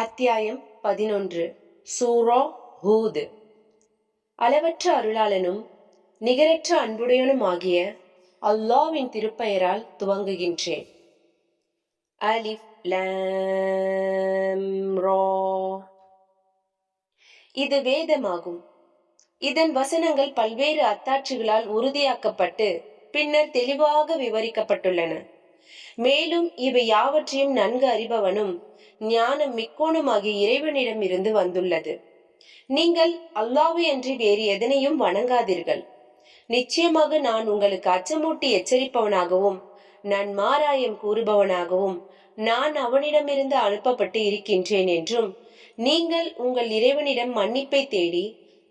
அத்தியாயம் 11. சூரா ஹூத். அளவற்ற அருளாளனும் நிகரற்ற அன்புடையனுமாகிய அல்லாஹ்வின் திருப்பெயரால் துவங்குகின்றேன். அலிஃப் லாம் ரா. இது வேதமாகும். இதன் வசனங்கள் பல்வேறு அத்தாட்சிகளால் உறுதியாக்கப்பட்டு பின்னர் தெளிவாக விவரிக்கப்பட்டுள்ளன. மேலும் இவை யாவற்றையும் நன்கு அறிபவனும் ஞானம் மிக்கோனுமாகிய இறைவனிடம் இருந்து வந்துள்ளது. நீங்கள் அல்லாஹ்வை அன்றி வேறு எதனையும் வணங்காதீர்கள். நிச்சயமாக நான் உங்களுக்கு அச்சமூட்டி எச்சரிப்பவனாகவும் நன்மாராயம் கூறுபவனாகவும் நான் அவனிடமிருந்து அனுப்பப்பட்டு இருக்கின்றேன் என்றும், நீங்கள் உங்கள் இறைவனிடம் மன்னிப்பை தேடி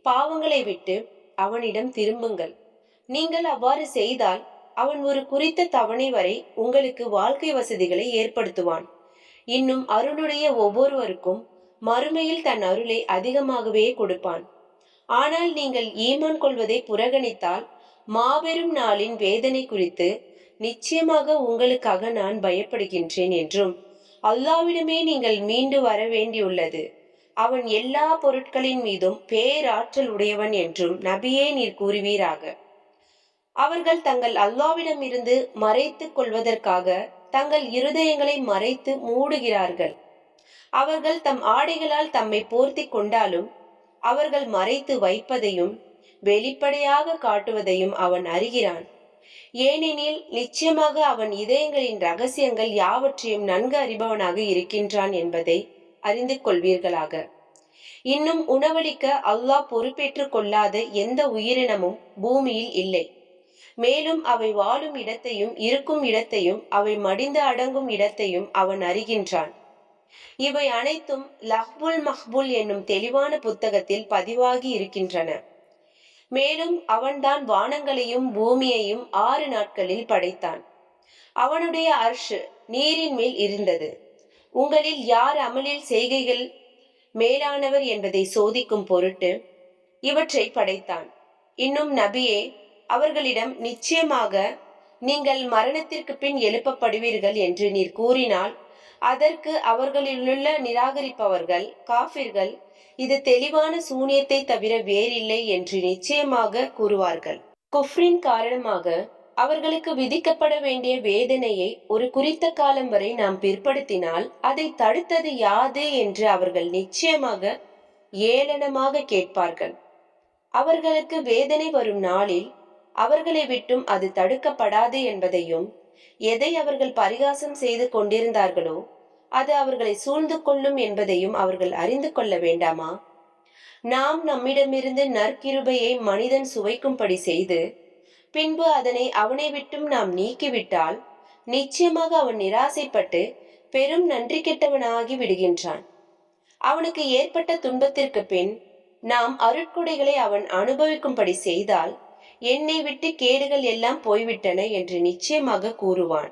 பாவங்களை விட்டு அவனிடம் திரும்புங்கள். நீங்கள் அவ்வாறு செய்தால் அவன் ஒரு குறித்த தவணை வரை உங்களுக்கு வாழ்க்கை வசதிகளை ஏற்படுத்துவான். இன்னும் அருளுடைய ஒவ்வொருவருக்கும் மறுமையில் தன் அருளை அதிகமாகவே கொடுப்பான். ஆனால் நீங்கள் ஈமான் கொள்வதை புறக்கணித்தால் மாபெரும் நாளின் வேதனை குறித்து நிச்சயமாக உங்களுக்காக நான் பயப்படுகின்றேன் என்றும், அல்லாஹ்விடமே நீங்கள் மீண்டு வர வேண்டியுள்ளது. அவன் எல்லா பொருட்களின் மீதும் பேராற்றல் உடையவன் என்றும் நபியே நீர் கூறுவீராக. அவர்கள் தங்கள் அல்லாஹ்விடம் இருந்து மறைத்துக் கொள்வதற்காக தங்கள் இருதயங்களை மறைத்து மூடுகிறார்கள். அவர்கள் தம் ஆடைகளால் தம்மை போர்த்தி கொண்டாலும் அவர்கள் மறைத்து வைப்பதையும் வெளிப்படையாக காட்டுவதையும் அவன் அறிகிறான். ஏனெனில் நிச்சயமாக அவன் இதயங்களின் ரகசியங்கள் யாவற்றையும் நன்கு அறிபவனாக இருக்கின்றான் என்பதை அறிந்து கொள்வீர்களாக. இன்னும் உணவளிக்க அல்லாஹ் பொறுப்பேற்றுக் கொள்ளாத எந்த உயிரினமும் பூமியில் இல்லை. மேலும் அவை வாழும் இடத்தையும் இருக்கும் இடத்தையும் அவை மடிந்து அடங்கும் இடத்தையும் அவன் அறிகின்றான். இவை அனைத்தும் லஹ்வுல் மஹ்பூல் என்னும் தெளிவான புத்தகத்தில் பதிவாகி இருக்கின்றன. மேலும் அவன்தான் வானங்களையும் பூமியையும் 6 நாட்களில் படைத்தான். அவனுடைய அர்ஷ் நீரின் மேல் இருந்தது. உங்களில் யார் அமலில் செய்கைகள் மேலானவர் என்பதை சோதிக்கும் பொருட்டு இவற்றை படைத்தான். இன்னும் நபியே, அவர்களிடம் நிச்சயமாக நீங்கள் மரணத்திற்கு பின் எழுப்பப்படுவீர்கள் என்று நீர் கூறினால், அதற்கு அவர்களிலுள்ள நிராகரிப்பவர்கள் காஃபிர்கள் இது தெளிவான சூனியத்தை தவிர வேறில்லை என்று நிச்சயமாக கூறுவார்கள். குஃப்ரின் காரணமாக அவர்களுக்கு விதிக்கப்பட வேண்டிய வேதனையை ஒரு குறித்த காலம் வரை நாம் பிற்படுத்தினால் அதை தடுத்தது யாது என்று அவர்கள் நிச்சயமாக ஏளனமாக கேட்பார்கள். அவர்களுக்கு வேதனை வரும் நாளில் அவர்களை விட்டும் அது தடுக்கப்படாது என்பதையும், எதை அவர்கள் பரிகாசம் செய்து கொண்டிருந்தார்களோ அது அவர்களை சூழ்ந்து கொள்ளும் என்பதையும் அவர்கள் அறிந்து கொள்ள வேண்டாமா? நாம் நம்மிடமிருந்து நற்கிருபையை மனிதன் சுவைக்கும்படி செய்து பின்பு அதனை அவனை விட்டும் நாம் நீக்கிவிட்டால் நிச்சயமாக அவன் நிராசைப்பட்டு பெரும் நன்றி கெட்டவனாகி விடுகின்றான். அவனுக்கு ஏற்பட்ட துன்பத்திற்கு பின் நாம் அருட்கொடைகளை அவன் அனுபவிக்கும்படி செய்தால் என்னை விட்டு கேடுகள் எல்லாம் போய்விட்டன என்று நிச்சயமாக கூறுவான்.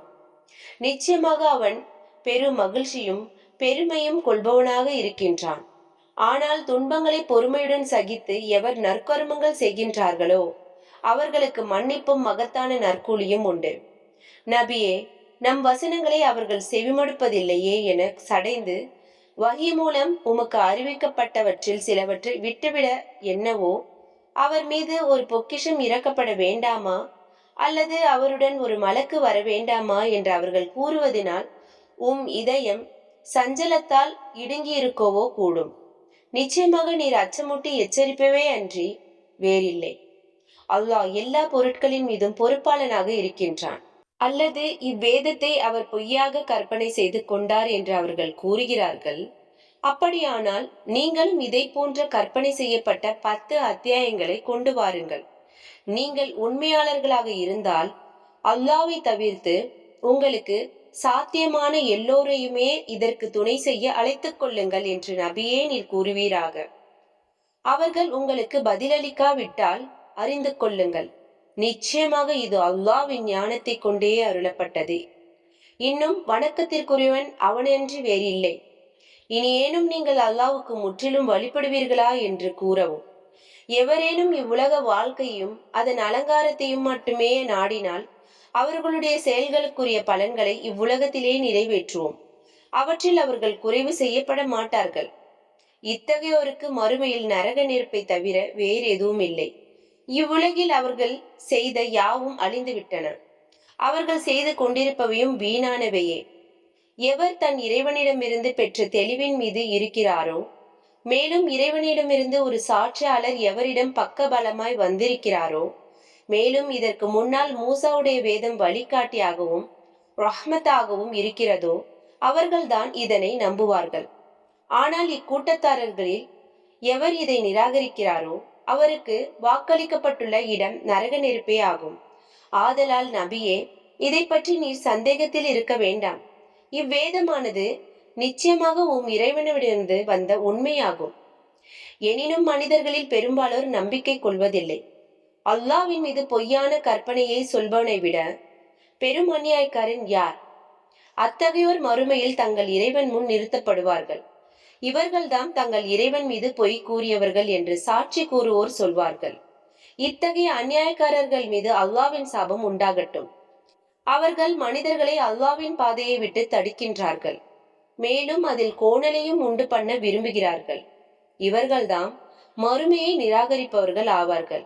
நிச்சயமாக அவன் பெரும் மகிழ்ச்சியும் பெருமையும் கொள்பவனாக இருக்கின்றான். ஆனால் துன்பங்களை பொறுமையுடன் சகித்து எவர் நற்கர்மங்கள் செய்கின்றார்களோ அவர்களுக்கு மன்னிப்பும் மகத்தான நற்கூலியும் உண்டு. நபியே, நம் வசனங்களை அவர்கள் செவிமடுப்பதில்லையே என சடைந்து வஹி மூலம் உமக்கு அறிவிக்கப்பட்டவற்றில் சிலவற்றை விட்டுவிட என்னவோ அவர் மீது ஒரு பொக்கிஷம் இறக்கப்பட வேண்டாமா, அல்லது அவருடன் ஒரு மலக்கு வர வேண்டாமா என்று அவர்கள் கூறுவதனால் இதயம் சஞ்சலத்தால் இடுங்கியிருக்கவோ கூடும். நிச்சயமாக நீர் அச்சமூட்டி எச்சரிப்பவே அன்றி வேறில்லை. அல்லாஹ் எல்லா பொருட்களின் மீதும் பொறுப்பாளனாக இருக்கின்றான். அல்லது இவ்வேதத்தை அவர் பொய்யாக கற்பனை செய்து கொண்டார் என்று அவர்கள் கூறுகிறார்கள். அப்படியானால் நீங்களும் இதை போன்ற கற்பனை செய்யப்பட்ட 10 அத்தியாயங்களை கொண்டு வாருங்கள். நீங்கள் உண்மையாளர்களாக இருந்தால் அல்லாஹ்வை தவிர்த்து உங்களுக்கு சாத்தியமான எல்லோரையுமே இதற்கு துணை செய்ய அழைத்துக் கொள்ளுங்கள் என்று நபியே நீர் கூறுவீராக. அவர்கள் உங்களுக்கு பதிலளிக்காவிட்டால் அறிந்து கொள்ளுங்கள், நிச்சயமாக இது அல்லாஹ்வின் ஞானத்தை கொண்டே அருளப்பட்டது. இன்னும் வணக்கத்திற்குரியவன் அவனன்றி வேறில்லை. இனியேனும் நீங்கள் அல்லாஹ்வுக்கு முற்றிலும் வழிபடுவீர்களா என்று கூறவும். எவரேனும் இவ்வுலக வாழ்க்கையும் அதன் அலங்காரத்தையும் மட்டுமே நாடினால் அவர்களுடைய செயல்களுக்குரிய பலன்களை இவ்வுலகத்திலே நிறைவேற்றுவோம். அவற்றில் அவர்கள் குறைவு செய்யப்பட மாட்டார்கள். இத்தகையோருக்கு மறுமையில் நரக நெருப்பை தவிர வேறு எதுவும் இல்லை. இவ்வுலகில் அவர்கள் செய்த யாவும் அழிந்துவிட்டன. அவர்கள் செய்து கொண்டிருப்பவையும் வீணானவையே. எவர் தன் இறைவனிடமிருந்து பெற்ற தெளிவின் மீது இருக்கிறாரோ, மேலும் இறைவனிடமிருந்து ஒரு சாட்சியாளர் எவரிடம் பக்கபலமாய் வந்திருக்கிறாரோ, மேலும் இதற்கு முன்னால் மூசாவுடைய வேதம் வழிகாட்டியாகவும் ரஹ்மத்தாகவும் இருக்கிறதோ, அவர்கள்தான் இதனை நம்புவார்கள். ஆனால் இக்கூட்டத்தாரர்களில் எவர் இதை நிராகரிக்கிறாரோ அவருக்கு வாக்களிக்கப்பட்டுள்ள இடம் நரக நெருப்பே ஆகும். ஆதலால் நபியே, இதை பற்றி நீர் சந்தேகத்தில் இருக்க வேண்டாம். இவ்வேதமானது நிச்சயமாக இறைவனிடமிருந்து வந்த உண்மையாகும். எனினும் மனிதர்களில் பெரும்பாலோர் நம்பிக்கை கொள்வதில்லை. அல்லாஹ்வின் மீது பொய்யான கற்பனையை சொல்பவனை விட பெரும் அநியாயக்காரன் யார்? அத்தகையோர் மறுமையில் தங்கள் இறைவன் முன் நிறுத்தப்படுவார்கள். இவர்கள்தான் தங்கள் இறைவன் மீது பொய் கூறியவர்கள் என்று சாட்சி கூறுவோர் சொல்வார்கள். இத்தகைய அநியாயக்காரர்கள் மீது அல்லாஹ்வின் சாபம் உண்டாகட்டும். அவர்கள் மனிதர்களை அல்லாஹ்வின் பாதையை விட்டு தடுக்கின்றார்கள். மேலும் அதில் கோணலையும் உண்டு பண்ண விரும்புகிறார்கள். இவர்கள்தான் மறுமையை நிராகரிப்பவர்கள் ஆவார்கள்.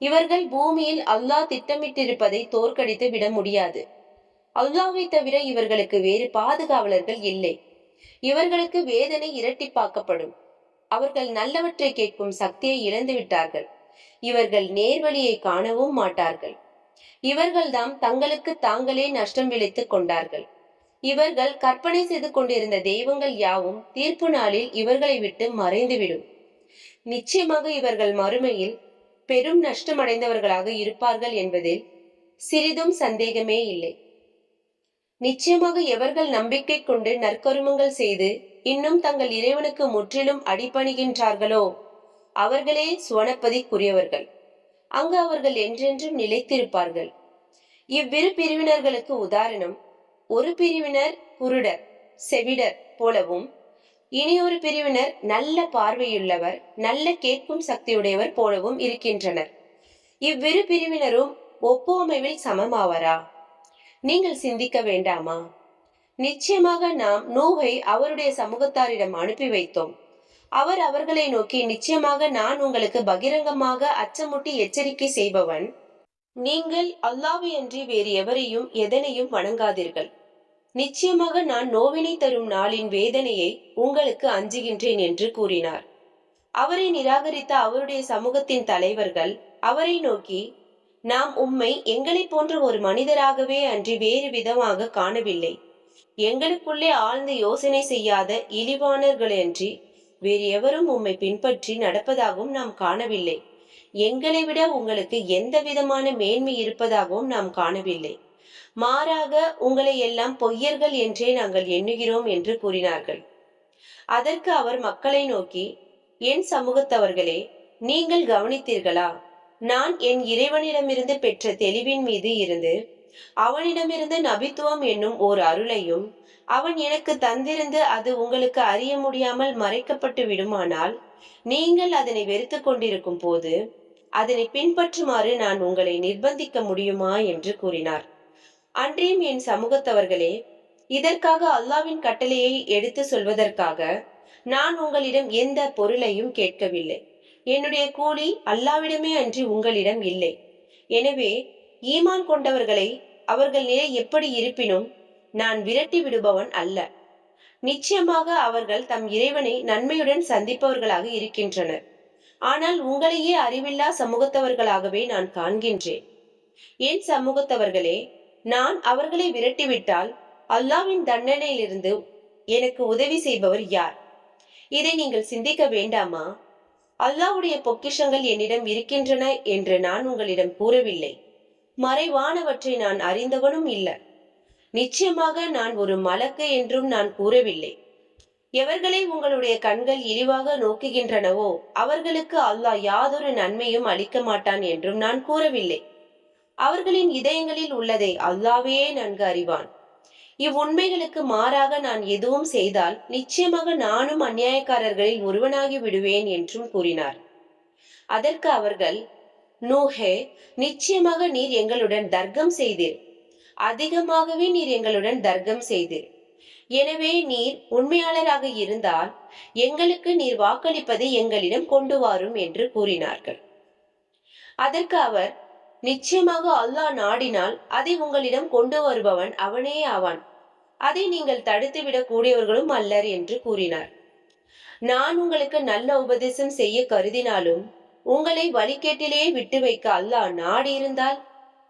இவர்கள் பூமியில் அல்லாஹ் திட்டமிட்டிருப்பதை தோற்கடித்து விட முடியாது. அல்லாஹ்வை தவிர இவர்களுக்கு வேறு பாதுகாவலர்கள் இல்லை. இவர்களுக்கு வேதனை இரட்டிப்பாக்கப்படும். அவர்கள் நல்லவற்றை கேட்கும் சக்தியை இழந்து விட்டார்கள். இவர்கள் நேர்வழியை காணவும் மாட்டார்கள். இவர்கள்தாம் தங்களுக்கு தாங்களே நஷ்டம் விளைத்துக் கொண்டார்கள். இவர்கள் கற்பனை செய்து கொண்டிருந்த தெய்வங்கள் யாவும் தீர்ப்பு நாளில் இவர்களை விட்டு மறைந்துவிடும். நிச்சயமாக இவர்கள் மறுமையில் பெரும் நஷ்டமடைந்தவர்களாக இருப்பார்கள் என்பதில் சிறிதும் சந்தேகமே இல்லை. நிச்சயமாக எவர்கள் நம்பிக்கை கொண்டு நற்கருமங்கள் செய்து இன்னும் தங்கள் இறைவனுக்கு முற்றிலும் அடிபணிகின்றார்களோ அவர்களே சுவனப்பதிக்குரியவர்கள். அங்கு அவர்கள் என்றென்றும் நிலைத்திருப்பார்கள். இவ்விரு பிரிவினர்களுக்கு உதாரணம், ஒரு பிரிவினர் குருடர் செவிடர் போலவும், இனியொரு பிரிவினர் நல்ல பார்வையுள்ளவர் நல்ல கேட்கும் சக்தியுடையவர் போலவும் இருக்கின்றனர். இவ்விரு பிரிவினரும் ஒப்புமையில் சமமாவரா? நீங்கள் சிந்திக்க வேண்டாமா? நிச்சயமாக நாம் நூஹை அவருடைய சமூகத்தாரிடம் அனுப்பி வைத்தோம். அவர் அவர்களை நோக்கி, நிச்சயமாக நான் உங்களுக்கு பகிரங்கமாக அச்சமூட்டி எச்சரிக்கை செய்பவன். நீங்கள் அல்லாஹ்வை அன்றி வேறு எவரையும் எதனையும் வணங்காதீர்கள். நிச்சயமாக நான் நோவினை தரும் நாளின் வேதனையை உங்களுக்கு அஞ்சுகின்றேன் என்று கூறினார். அவரை நிராகரித்த அவருடைய சமூகத்தின் தலைவர்கள் அவரை நோக்கி, நாம் உம்மை எங்களை போன்ற ஒரு மனிதராகவே அன்றி வேறு விதமாக காணவில்லை. எங்களுக்குள்ளே ஆழ்ந்த யோசனை செய்யாத இழிவானர்களன்றி வேறு எவரும் உம்மை பின்பற்றி நடப்பதாகவும் நாம் காணவில்லை. எங்களை விட உங்களுக்கு எந்த விதமான மேன்மை இருப்பதாகவும் நாம் காணவில்லை. மாறாக உங்களை எல்லாம் பொய்யர்கள் என்றே நாங்கள் எண்ணுகிறோம் என்று கூறினார்கள். அதற்கு அவர் மக்களை நோக்கி, என் சமூகத்தவர்களே, நீங்கள் கவனித்தீர்களா? நான் என் இறைவனிடமிருந்து பெற்ற தெளிவின் மீது இருந்து அவனிடமிருந்து நபித்துவம் என்னும் ஓர் அருளையும் அவன் எனக்கு தந்திருந்து அது உங்களுக்கு அறிய முடியாமல் மறைக்கப்பட்டு விடுமானால் நீங்கள் அதனை வெறுத்து கொண்டிருக்கும் போது அதனை பின்பற்றுமாறு நான் உங்களை நிர்பந்திக்க முடியுமா என்று கூறினார். அன்றியும் என் சமூகத்தவர்களே, இதற்காக அல்லாஹ்வின் கட்டளையை எடுத்து சொல்வதற்காக நான் உங்களிடம் எந்த பொருளையும் கேட்கவில்லை. என்னுடைய கூலி அல்லாஹ்விடமே அன்றி உங்களிடம் இல்லை. எனவே ஈமான் கொண்டவர்களை அவர்கள் நிலை எப்படி இருப்பினும் நான் விரட்டி விடுபவன் அல்ல. நிச்சயமாக அவர்கள் தம் இறைவனை நன்மையுடன் சந்திப்பவர்களாக இருக்கின்றனர். ஆனால் உங்களையே அறிவில்லா சமூகத்தவர்களாகவே நான் காண்கின்றேன். என் சமூகத்தவர்களே, நான் அவர்களை விரட்டிவிட்டால் அல்லாஹ்வின் தண்டனையிலிருந்து எனக்கு உதவி செய்பவர் யார்? இதை நீங்கள் சிந்திக்க வேண்டாமா? அல்லாஹ்வுடைய பொக்கிஷங்கள் என்னிடம் இருக்கின்றன என்று நான் உங்களிடம் கூறவில்லை. மறைவானவற்றை நான் அறிந்தவனும் இல்லை. நிச்சயமாக நான் ஒரு மலக்கு என்றும் நான் கூறவில்லை. எவர்களை உங்களுடைய கண்கள் இழிவாக நோக்குகின்றனவோ அவர்களுக்கு அல்லாஹ் யாதொரு நன்மையும் அளிக்க மாட்டான் என்றும் நான் கூறவில்லை. அவர்களின் இதயங்களில் உள்ளதை அல்லாஹ்வே நன்கு அறிவான். இவ்வுண்மைகளுக்கு மாறாக நான் எதுவும் செய்தால் நிச்சயமாக நானும் அநியாயக்காரர்களில் ஒருவனாகி விடுவேன் என்றும் கூறினார். அதற்கு அவர்கள், நூஹே, நிச்சயமாக நீர் எங்களுடன் தர்க்கம் செய்தீர். அதிகமாகவே நீர் எங்களுடன் தர்க்கம் செய்தீர். எனவே நீர் உண்மையாளராக இருந்தால் எங்களுக்கு நீர் வாக்களிப்பதை எங்களிடம் கொண்டு வாரும் என்று கூறினார்கள். அதற்கு அவர், நிச்சயமாக அல்லாஹ் நாடினால் அதை உங்களிடம் கொண்டு வருபவன் அவனே ஆவான். அதை நீங்கள் தடுத்துவிடக் கூடியவர்களும் அல்லர் என்று கூறினார். நான் உங்களுக்கு நல்ல உபதேசம் செய்ய கருதினாலும் உங்களை வழிகேட்டிலே விட்டு வைக்க அல்லாஹ் நாடி இருந்தால்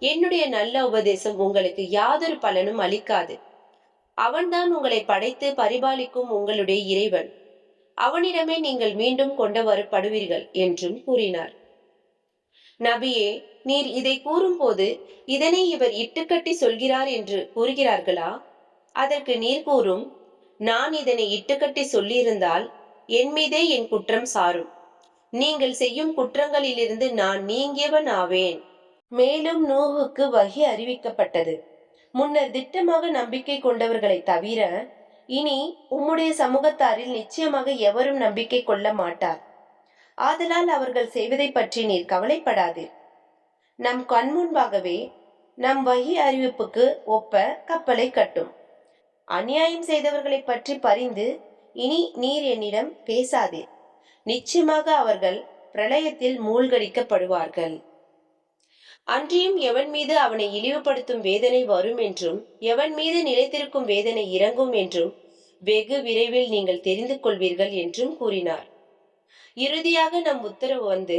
என்னுடைய நல்ல உபதேசம் உங்களுக்கு யாதொரு பலனும் அளிக்காது. அவன்தான் உங்களை படைத்து பரிபாலிக்கும் உங்களுடைய இறைவன். அவனிடமே நீங்கள் மீண்டும் கொண்டு வரப்படுவீர்கள் என்றும் கூறினார். நபியே, நீர் இதை கூறும்போது இதனை இவர் இட்டுக்கட்டி சொல்கிறார் என்று கூறுகிறார்களா? அதற்கு நீர் கூறும், நான் இதனை இட்டுக்கட்டி சொல்லியிருந்தால் என் மீதே என் குற்றம் சாரும். நீங்கள் செய்யும் குற்றங்களிலிருந்து நான் நீங்கியவன் ஆவேன். மேலும் நூஹுக்கு வஹி அறிவிக்கப்பட்டது. முன்னர் திட்டமாக நம்பிக்கை கொண்டவர்களை தவிர இனி உம்முடைய சமூகத்தாரில் நிச்சயமாக எவரும் நம்பிக்கை கொள்ள மாட்டார். ஆதலால் அவர்கள் செய்வதை பற்றி நீர் கவலைப்படாதீர். நம் கண் முன்பாகவே நம் வஹி அறிவிப்புக்கு ஒப்ப கப்பலை கட்டும். அநியாயம் செய்தவர்களை பற்றி பரிந்து இனி நீர் என்னிடம் பேசாதீர். நிச்சயமாக அவர்கள் பிரளயத்தில் மூழ்கடிக்கப்படுவார்கள். அன்றியும் எவன் மீது அவனை இழிவுபடுத்தும் வேதனை வரும் என்றும் எவன் மீது நிலைத்திருக்கும் வேதனை இறங்கும் என்றும் வெகு விரைவில் நீங்கள் தெரிந்து கொள்வீர்கள் என்றும் கூறினார். இறுதியாக நம் உத்தரவு வந்து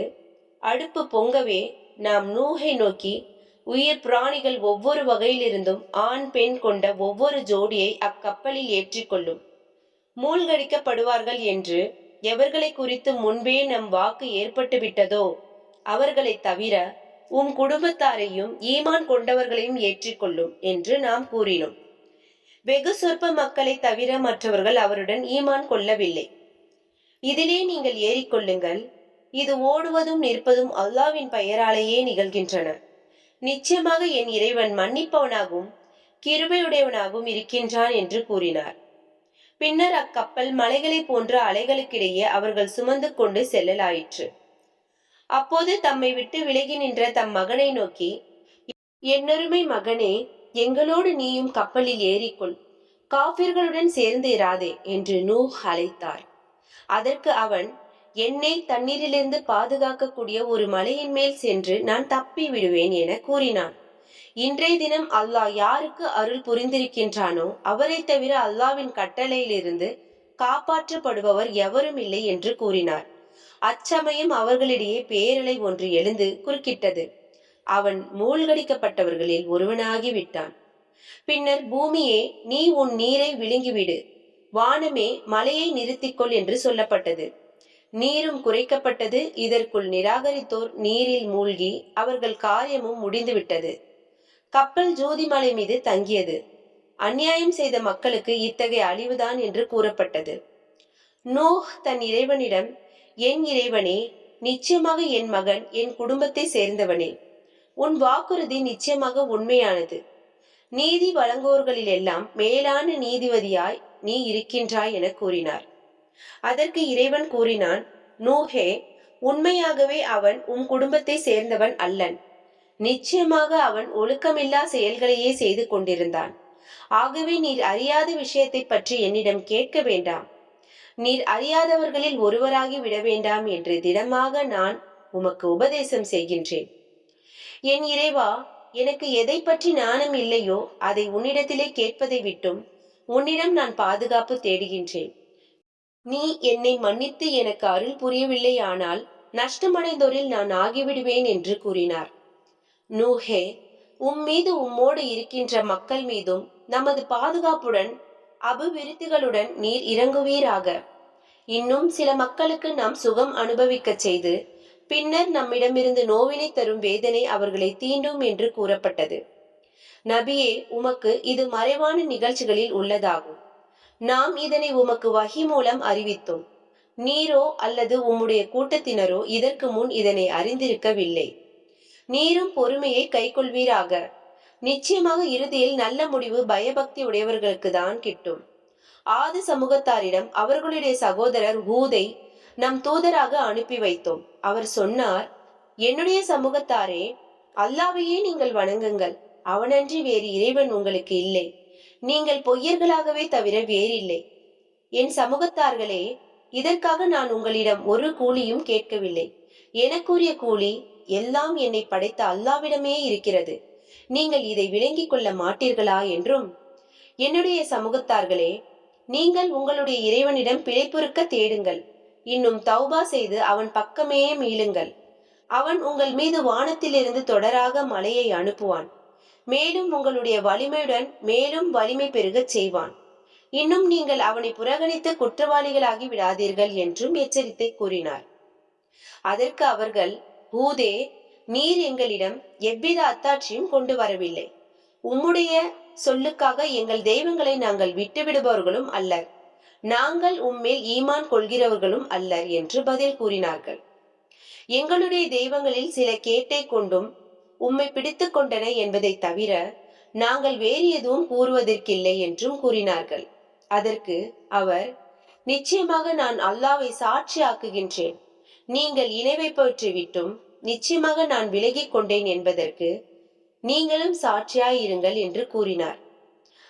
அடுப்பு பொங்கவே நாம் நூஹை நோக்கி, உயிர் பிராணிகள் ஒவ்வொரு வகையிலிருந்தும் ஆண் பெண் கொண்ட ஒவ்வொரு ஜோடியை அக்கப்பலில் ஏற்றிக்கொள்ளும். மூழ்கடிக்கப்படுவார்கள் என்று எவர்களை குறித்து முன்பே நம் வாக்கு ஏற்பட்டு விட்டதோ அவர்களை தவிர உம் குடும்பத்தாரையும் ஈமான் கொண்டவர்களையும் ஏற்றிக்கொள்ளும் என்று நாம் கூறினோம். வெகு சொற்ப மக்களை தவிர மற்றவர்கள் அவருடன் ஈமான் கொள்ளவில்லை. இதிலே நீங்கள் ஏறிக்கொள்ளுங்கள். இது ஓடுவதும் நிற்பதும் அல்லாவின் பெயராலேயே நிகழ்கின்றன. நிச்சயமாக என் இறைவன் மன்னிப்பவனாகவும் கிருபையுடையவனாகவும் இருக்கின்றான் என்று கூறினார். பின்னர் அக்கப்பல் மலைகளை போன்ற அலைகளுக்கிடையே அவர்கள் சுமந்து கொண்டு செல்லலாயிற்று. அப்போது தம்மை விட்டு விலகி நின்ற தம் மகனை நோக்கி, என்னருமை மகனே, எங்களோடு நீயும் கப்பலில் ஏறிக்கொள், காபிர்களுடன் சேர்ந்து இராதே என்று நூஹ் அழைத்தார். அதற்கு அவன், என்னை தண்ணீரிலிருந்து பாதுகாக்கக்கூடிய ஒரு மலையின் மேல் சென்று நான் தப்பி விடுவேன் என கூறினான். இன்றைய தினம் அல்லாஹ் யாருக்கு அருள் புரிந்திருக்கின்றானோ அவரை தவிர அல்லாவின் கட்டளையிலிருந்து காப்பாற்றப்படுபவர் எவரும் இல்லை என்று கூறினார். அச்சமயம் அவர்களிடையே பேரலை ஒன்று எழுந்து குறுக்கிட்டது. அவன் மூழ்கடிக்கப்பட்டவர்களில் ஒருவனாகி விட்டான். பின்னர் பூமியே, நீ உன் நீரை விழுங்கிவிடு, வானமே மலையை நிறுத்திக்கொள் என்று சொல்லப்பட்டது. நீரும் குறைக்கப்பட்டது. இதற்குள் நிராகரித்தோர் நீரில் மூழ்கி அவர்கள் காரியமும் முடிந்துவிட்டது. கப்பல் ஜோதிமலை மீது தங்கியது. அநியாயம் செய்த மக்களுக்கு இத்தகைய அழிவுதான் என்று கூறப்பட்டது. நூஹ் தன் இறைவனிடம், என் இறைவனே, நிச்சயமாக என் மகன் என் குடும்பத்தை சேர்ந்தவனே, உன் வாக்குறுதி நிச்சயமாக உண்மையானது. நீதி வழங்குவோர்களிலெல்லாம் மேலான நீதிபதியாய் நீ இருக்கின்றாய் என கூறினார். அதற்கு இறைவன் கூறினான், நூஹே, உண்மையாகவே அவன் உன் குடும்பத்தை சேர்ந்தவன் அல்லன். நிச்சயமாக அவன் ஒழுக்கமில்லா செயல்களையே செய்து கொண்டிருந்தான். ஆகவே நீர் அறியாத விஷயத்தை பற்றி என்னிடம் கேட்க வேண்டாம். நீர் அறியாதவர்களில் ஒருவராகி விட வேண்டாம் என்று திடமாக நான் உமக்கு உபதேசம் செய்கின்றேன். என் இறைவா, எனக்கு எதை பற்றி நாணம் இல்லையோ அதை உன்னிடத்திலே கேட்பதை விட்டும் உன்னிடம் நான் பாதுகாப்பு தேடுகின்றேன். நீ என்னை மன்னித்து எனக்கு அருள் புரியவில்லை, ஆனால் நஷ்டமடைந்தோரில் நான் ஆகிவிடுவேன் என்று கூறினார். நூஹே, மீது உம்மோடு இருக்கின்ற மக்கள் மீதும் நமது பாதுகாப்புடன் அபிவிருத்திகளுடன் நீர் இறங்குவீராக. இன்னும் சில மக்களுக்கு நாம் சுகம் அனுபவிக்க செய்து பின்னர் நம்மிடமிருந்து நோவினை தரும் வேதனை அவர்களை தீண்டும் என்று கூறப்பட்டது. நபியே, உமக்கு இது மறைவான நிகழ்ச்சிகளில் உள்ளதாகும். நாம் இதனை உமக்கு வஹி மூலம் அறிவித்தோம். நீரோ அல்லது உம்முடைய கூட்டத்தினரோ இதற்கு முன் இதனை அறிந்திருக்கவில்லை. நீரும் பொறுமையை கைக்கொள்வீராக. நிச்சயமாக இறுதியில் நல்ல முடிவு பயபக்தி உடையவர்களுக்கு தான் கிட்டும். ஆதி சமூகத்தாரிடம் அவர்களுடைய சகோதரர் ஹூதை நம் தூதராக அனுப்பி வைத்தோம். அவர் சொன்னார், என்னுடைய சமூகத்தாரே, அல்லாவையே நீங்கள் வணங்குங்கள். அவனன்றி வேறு இறைவன் உங்களுக்கு இல்லை. நீங்கள் பொய்யர்களாகவே தவிர வேறில்லை. என் சமூகத்தார்களே, இதற்காக நான் உங்களிடம் ஒரு கூலியும் கேட்கவில்லை. எனக்குரிய கூலி எல்லாம் என்னை படைத்த அல்லாவிடமே இருக்கிறது. நீங்கள் இதை விளங்கிக் கொள்ள மாட்டீர்களா என்றும், என்னுடைய சமூகத்தார்களே, நீங்கள் உங்களுடைய இறைவனிடம் பிழைப்பொறுக்க தேடுங்கள். இன்னும் தௌபா செய்து அவன் பக்கமே மீளுங்கள். அவன் உங்கள் மீது வானத்திலிருந்து தொடராக மழையை அனுப்புவான். மேலும் உங்களுடைய வலிமையுடன் மேலும் வலிமை பெருகச் செய்வான். இன்னும் நீங்கள் அவனை புறக்கணித்து குற்றவாளிகளாகி விடாதீர்கள் என்றும் எச்சரித்தை கூறினார். அதற்கு அவர்கள், ஹூதே, நீர் எங்களிடம் எவ்வித அத்தாட்சியும் கொண்டு வரவில்லை. உம்முடைய சொல்லுக்காக எங்கள் தெய்வங்களை நாங்கள் விட்டுவிடுபவர்களும் அல்லர். நாங்கள் உம்மேல் ஈமான் கொள்கிறவர்களும் அல்லர் என்று பதில் கூறினார்கள். எங்களுடைய தெய்வங்களில் சில கேட்டை கொண்டும் உம்மை பிடித்துக் கொண்டன என்பதை தவிர நாங்கள் வேறு எதுவும் கூறுவதற்கில்லை என்றும் கூறினார்கள். அதற்கு அவர், நிச்சயமாக நான் அல்லாவை சாட்சியாக்குகின்றேன். நீங்கள் இணை பற்றி விட்டும் நிச்சயமாக நான் விலகிக் கொண்டேன் என்பதற்கு நீங்களும் சாட்சியாயிருங்கள் என்று கூறினார்.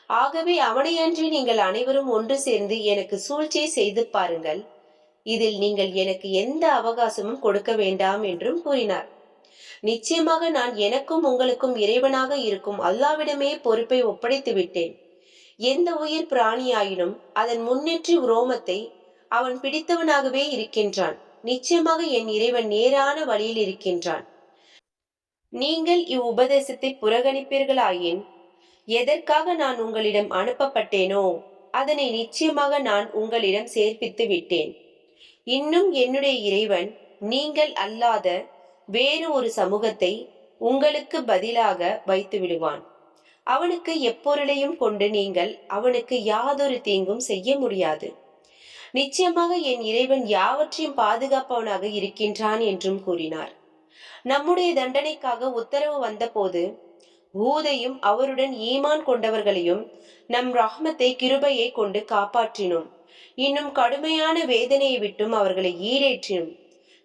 ஆகவே அவனையன்றி நீங்கள் அனைவரும் ஒன்று சேர்ந்து எனக்கு சூழ்ச்சியை செய்து பாருங்கள். இதில் நீங்கள் எனக்கு எந்த அவகாசமும் கொடுக்க வேண்டாம் என்றும் கூறினார். நிச்சயமாக நான் எனக்கும் உங்களுக்கும் இறைவனாக இருக்கும் அல்லாவிடமே பொறுப்பை ஒப்படைத்து விட்டேன். எந்த உயிர் பிராணியாயினும் அதன் முன்னேற்றி உரோமத்தை அவன் பிடித்தவனாகவே இருக்கின்றான். நிச்சயமாக என் இறைவன் நேரான வழியில் இருக்கின்றான். நீங்கள் இவ்வுபதேசத்தை புறக்கணிப்பீர்களாயின் எதற்காக நான் உங்களிடம் அனுப்பப்பட்டேனோ அதனை நிச்சயமாக நான் உங்களிடம் சேர்ப்பித்து விட்டேன். இன்னும் என்னுடைய இறைவன் நீங்கள் அல்லாத வேறு ஒரு சமூகத்தை உங்களுக்கு பதிலாக வைத்து விடுவான். அவனுக்கு எப்பொருளையும் கொண்டு நீங்கள் அவனுக்கு யாதொரு தீங்கும் செய்ய முடியாது. நிச்சயமாக என் இறைவன் யாவற்றையும் பாதுகாப்பவனாக இருக்கின்றான் என்றும் கூறினார். நம்முடைய தண்டனைக்காக உத்தரவு வந்தபோது ஹூதையும் அவருடன் ஈமான் கொண்டவர்களையும் நம் ரஹ்மத்தை கிருபையை கொண்டு காப்பாற்றினோம். இன்னும் கடுமையான வேதனையை விட்டும் அவர்களை ஈடேற்றினோம்.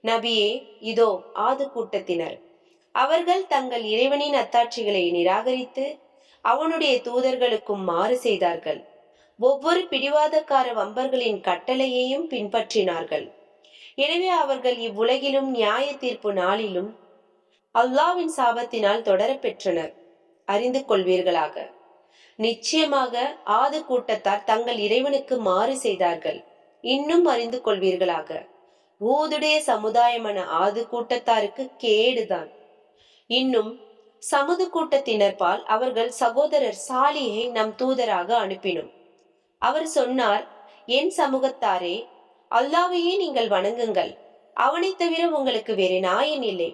நபியே, இதோ ஆது கூட்டத்தினர். அவர்கள் தங்கள் இறைவனின் அத்தாட்சிகளை நிராகரித்து அவனுடைய தூதர்களுக்கும் மாறு செய்தார்கள். ஒவ்வொரு பிடிவாதக்கார வம்பர்களின் கட்டளையையும் பின்பற்றினார்கள். எனவே அவர்கள் இவ்வுலகிலும் நியாய தீர்ப்பு நாளிலும் அல்லாவின் சாபத்தினால் தொடர பெற்றனர். அறிந்து கொள்வீர்களாக, நிச்சயமாக ஆது கூட்டத்தார் தங்கள் இறைவனுக்கு மாறு செய்தார்கள். இன்னும் அறிந்து கொள்வீர்களாக, ஊதுடைய சமுதாயமான ஆது கூட்டத்தாருக்கு கேடுதான். இன்னும் சமுது கூட்டத்தினர்பால் அவர்கள் சகோதரர் சாலியை நம் தூதராக அனுப்பினோம். அவர் சொன்னார், என் சமூகத்தாரே, அல்லாவையே நீங்கள் வணங்குங்கள். அவனை தவிர உங்களுக்கு வேறு நாயன் இல்லை.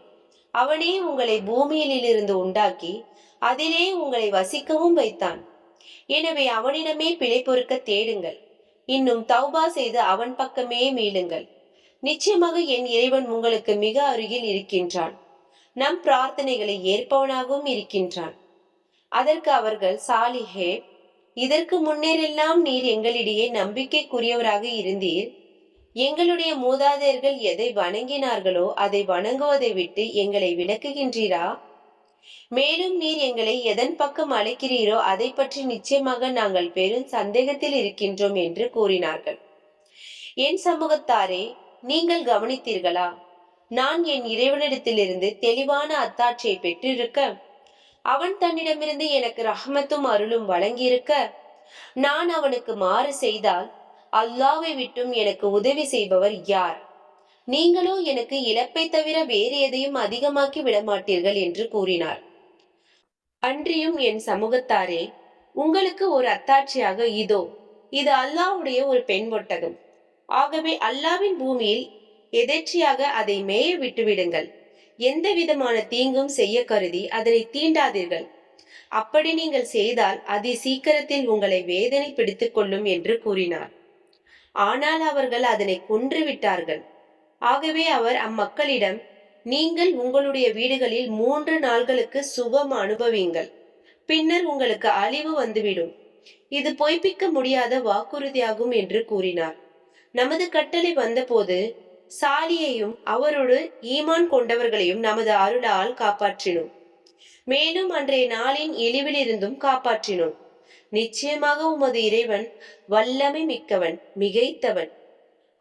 அவனே உங்களை பூமியிலிருந்து உண்டாக்கி அதிலே உங்களை வசிக்கவும் வைத்தான். எனவே அவனிடமே பிழை பொறுக்க தேடுங்கள். இன்னும் தௌபா செய்து அவன் பக்கமே மீளுங்கள். நிச்சயமாக என் இறைவன் உங்களுக்கு மிக அருகில் இருக்கின்றான். நம் பிரார்த்தனைகளை ஏற்பவனாகவும் இருக்கின்றான். அதற்கு அவர்கள், சாலிஹே, இதற்கு முன்னேறெல்லாம் நீர் எங்களிடையே நம்பிக்கைக்குரியவராக இருந்தீர். எங்களுடைய மூதாதையர்கள் எதை வணங்கினார்களோ அதை வணங்குவதை விட்டு எங்களை விலக்குகின்றீரா? மேலும் நீர் எங்களை எதன் பக்கம் அழைக்கிறீரோ அதை பற்றி நிச்சயமாக நாங்கள் பெரும் சந்தேகத்தில் இருக்கின்றோம் என்று கூறினார்கள். என் சமூகத்தாரே, நீங்கள் கவனித்தீர்களா? நான் என் இறைவனிடத்திலிருந்து தெளிவான அத்தாட்சியை பெற்றிருக்க, அவன் தன்னிடமிருந்து எனக்கு ரஹ்மத்தும் அருளும் வழங்கியிருக்க, நான் அவனுக்கு மாறு செய்தால் அல்லாவை விட்டும் எனக்கு உதவி செய்பவர் யார்? நீங்களோ எனக்கு இழப்பை தவிர வேறு எதையும் அதிகமாக்கி விடமாட்டீர்கள் என்று கூறினார். அன்றியும் என் சமூகத்தாரே, உங்களுக்கு ஒரு அத்தாட்சியாக இதோ, இது அல்லாஹ்வுடைய ஒரு பெண் ஒட்டகம். ஆகவே அல்லாவின் பூமியில் எதேச்சையாக அதை மேய விட்டுவிடுங்கள். எந்த விதமான தீங்கும் செய்ய கருதி அதனை தீண்டாதீர்கள். அப்படி நீங்கள் செய்தால் அதி சீக்கிரத்தில் உங்களை வேதனை பிடித்துக் கொள்ளும் என்று கூறினார். ஆனால் அவர்கள் அதனை கொன்று விட்டார்கள். ஆகவே அவர் அம்மக்களிடம், நீங்கள் உங்களுடைய வீடுகளில் 3 நாள்களுக்கு சுகம் அனுபவிங்கள். பின்னர் உங்களுக்கு அழிவு வந்துவிடும். இது பொய்ப்பிக்க முடியாத வாக்குறுதியாகும் என்று கூறினார். நமது கட்டளை வந்தபோது சாலியையும் அவரோடு ஈமான் கொண்டவர்களையும் நமது அருளால் காப்பாற்றினோம். மேலும் அன்றைய நாளின் இழிவிலிருந்தும் காப்பாற்றினோம். நிச்சயமாக உமது இறைவன் வல்லமை மிக்கவன், மிகைத்தவன்.